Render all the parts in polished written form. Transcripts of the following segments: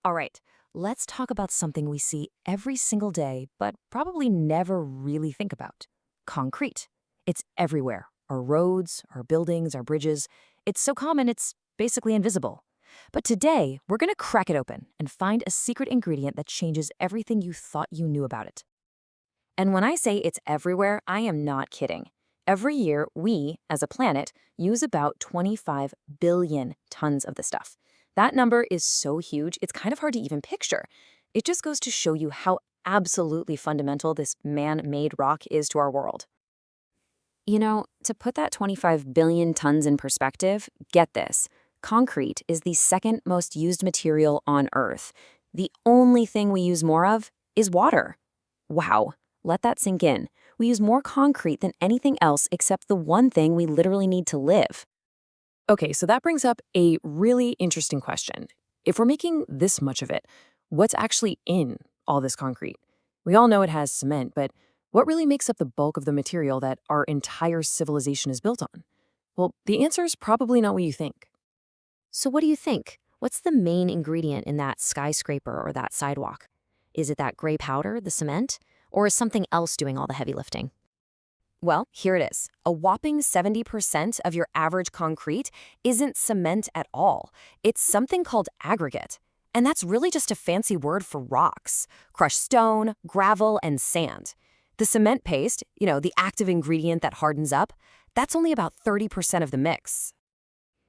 All right, let's talk about something we see every single day, but probably never really think about: concrete. It's everywhere: our roads, our buildings, our bridges. It's so common, it's basically invisible. But today, we're going to crack it open and find a secret ingredient that changes everything you thought you knew about it. And when I say it's everywhere, I am not kidding. Every year, we, as a planet, use about 25 billion tons of the stuff. That number is so huge, it's kind of hard to even picture. It just goes to show you how absolutely fundamental this man-made rock is to our world. To put that 25 billion tons in perspective, get this. Concrete is the second most used material on Earth. The only thing we use more of is water. Wow, let that sink in. We use more concrete than anything else except the one thing we literally need to live. Okay, so that brings up a really interesting question. If we're making this much of it, what's actually in all this concrete? We all know it has cement, but what really makes up the bulk of the material that our entire civilization is built on? Well, the answer is probably not what you think. So what do you think? What's the main ingredient in that skyscraper or that sidewalk? Is it that gray powder, the cement? Or is something else doing all the heavy lifting? Well, here it is. A whopping 70% of your average concrete isn't cement at all. It's something called aggregate. And that's really just a fancy word for rocks: crushed stone, gravel, and sand. The cement paste, the active ingredient that hardens up, that's only about 30% of the mix.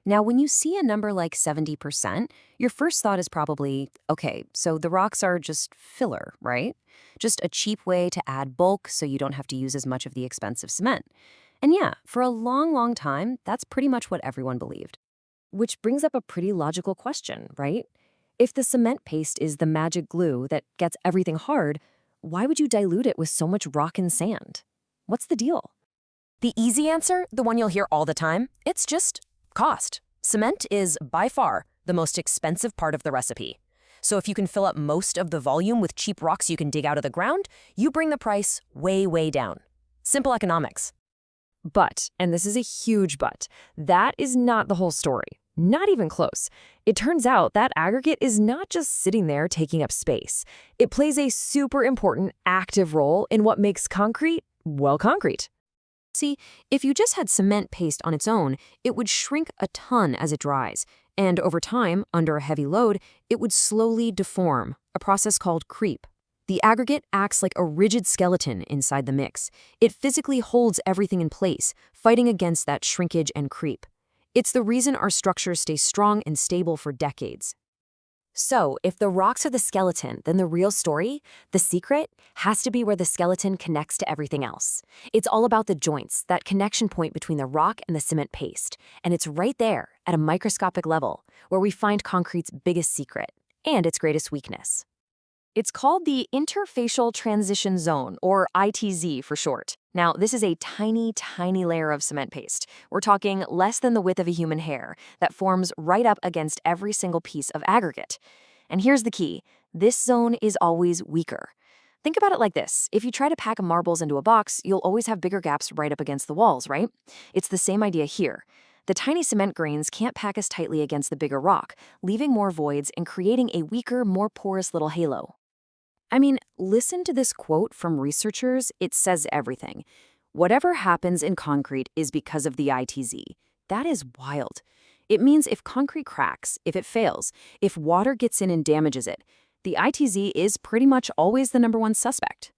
Now, when you see a number like 70%, your first thought is probably, okay, so the rocks are just filler, right? Just a cheap way to add bulk so you don't have to use as much of the expensive cement. And yeah, for a long, long time, that's pretty much what everyone believed. Which brings up a pretty logical question, right? If the cement paste is the magic glue that gets everything hard, why would you dilute it with so much rock and sand? What's the deal? The easy answer, the one you'll hear all the time, it's just cost. Cement is by far the most expensive part of the recipe. So if you can fill up most of the volume with cheap rocks you can dig out of the ground, you bring the price way, way down. Simple economics. But, and this is a huge but, that is not the whole story. Not even close. It turns out that aggregate is not just sitting there taking up space. It plays a super important active role in what makes concrete, well, concrete. See, if you just had cement paste on its own, it would shrink a ton as it dries. And over time, under a heavy load, it would slowly deform, a process called creep. The aggregate acts like a rigid skeleton inside the mix. It physically holds everything in place, fighting against that shrinkage and creep. It's the reason our structures stay strong and stable for decades. So, if the rocks are the skeleton, then the real story, the secret, has to be where the skeleton connects to everything else. It's all about the joints, that connection point between the rock and the cement paste. And it's right there, at a microscopic level, where we find concrete's biggest secret and its greatest weakness. It's called the interfacial transition zone, or ITZ for short. Now, this is a tiny, tiny layer of cement paste. We're talking less than the width of a human hair that forms right up against every single piece of aggregate. And here's the key: this zone is always weaker. Think about it like this. If you try to pack marbles into a box, you'll always have bigger gaps right up against the walls, right? It's the same idea here. The tiny cement grains can't pack as tightly against the bigger rock, leaving more voids and creating a weaker, more porous little halo. I mean, listen to this quote from researchers. It says everything. Whatever happens in concrete is because of the ITZ. That is wild. It means if concrete cracks, if it fails, if water gets in and damages it, the ITZ is pretty much always the number one suspect.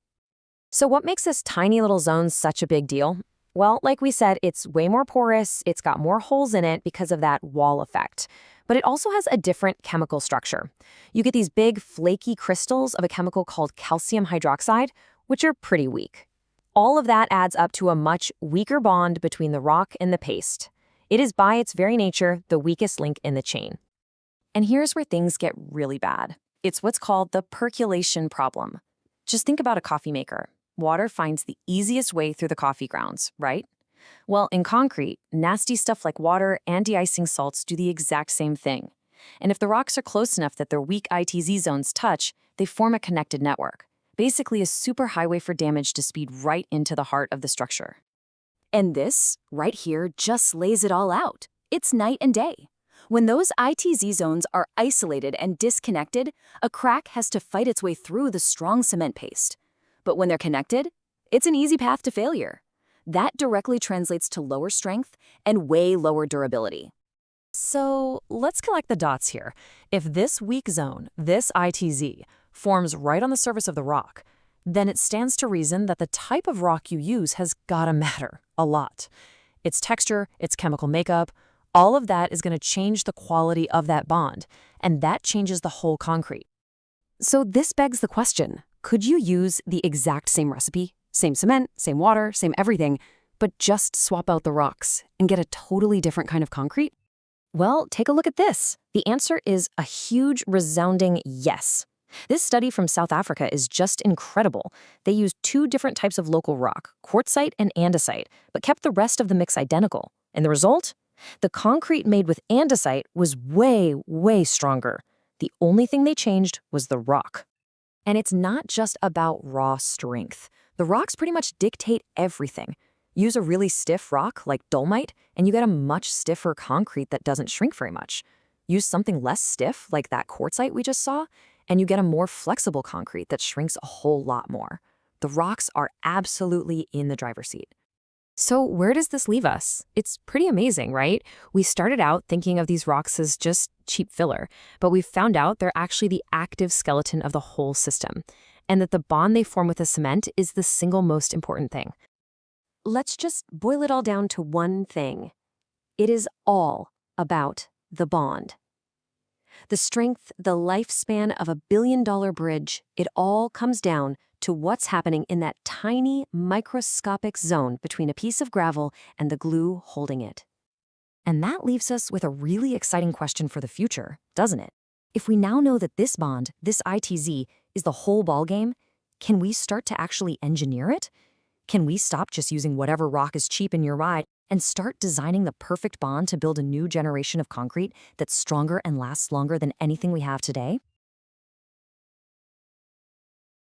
So what makes this tiny little zone such a big deal? Well, like we said, it's way more porous, it's got more holes in it because of that wall effect. But it also has a different chemical structure. You get these big, flaky crystals of a chemical called calcium hydroxide, which are pretty weak. All of that adds up to a much weaker bond between the rock and the paste. It is by its very nature the weakest link in the chain. And here's where things get really bad. It's what's called the percolation problem. Just think about a coffee maker. Water finds the easiest way through the coffee grounds, right? Well, in concrete, nasty stuff like water and de-icing salts do the exact same thing. And if the rocks are close enough that their weak ITZ zones touch, they form a connected network, basically a superhighway for damage to speed right into the heart of the structure. And this, right here, just lays it all out. It's night and day. When those ITZ zones are isolated and disconnected, a crack has to fight its way through the strong cement paste. But when they're connected, it's an easy path to failure. That directly translates to lower strength and way lower durability. So let's connect the dots here. If this weak zone, this ITZ, forms right on the surface of the rock, then it stands to reason that the type of rock you use has gotta matter a lot. Its texture, its chemical makeup, all of that is going to change the quality of that bond, and that changes the whole concrete. So this begs the question, could you use the exact same recipe, same cement, same water, same everything, but just swap out the rocks and get a totally different kind of concrete? Well, take a look at this. The answer is a huge, resounding yes. This study from South Africa is just incredible. They used 2 different types of local rock, quartzite and andesite, but kept the rest of the mix identical. And the result? The concrete made with andesite was way, way stronger. The only thing they changed was the rock. And it's not just about raw strength. The rocks pretty much dictate everything. Use a really stiff rock like dolomite, and you get a much stiffer concrete that doesn't shrink very much. Use something less stiff like that quartzite we just saw, and you get a more flexible concrete that shrinks a whole lot more. The rocks are absolutely in the driver's seat. So where does this leave us? It's pretty amazing, right? We started out thinking of these rocks as just cheap filler, but we've found out they're actually the active skeleton of the whole system, and that the bond they form with the cement is the single most important thing. Let's just boil it all down to one thing. It is all about the bond. The strength, the lifespan of a billion-dollar bridge, it all comes down to what's happening in that tiny microscopic zone between a piece of gravel and the glue holding it. And that leaves us with a really exciting question for the future, doesn't it? If we now know that this bond, this ITZ, is the whole ballgame, can we start to actually engineer it? Can we stop just using whatever rock is cheap in your ride and start designing the perfect bond to build a new generation of concrete that's stronger and lasts longer than anything we have today?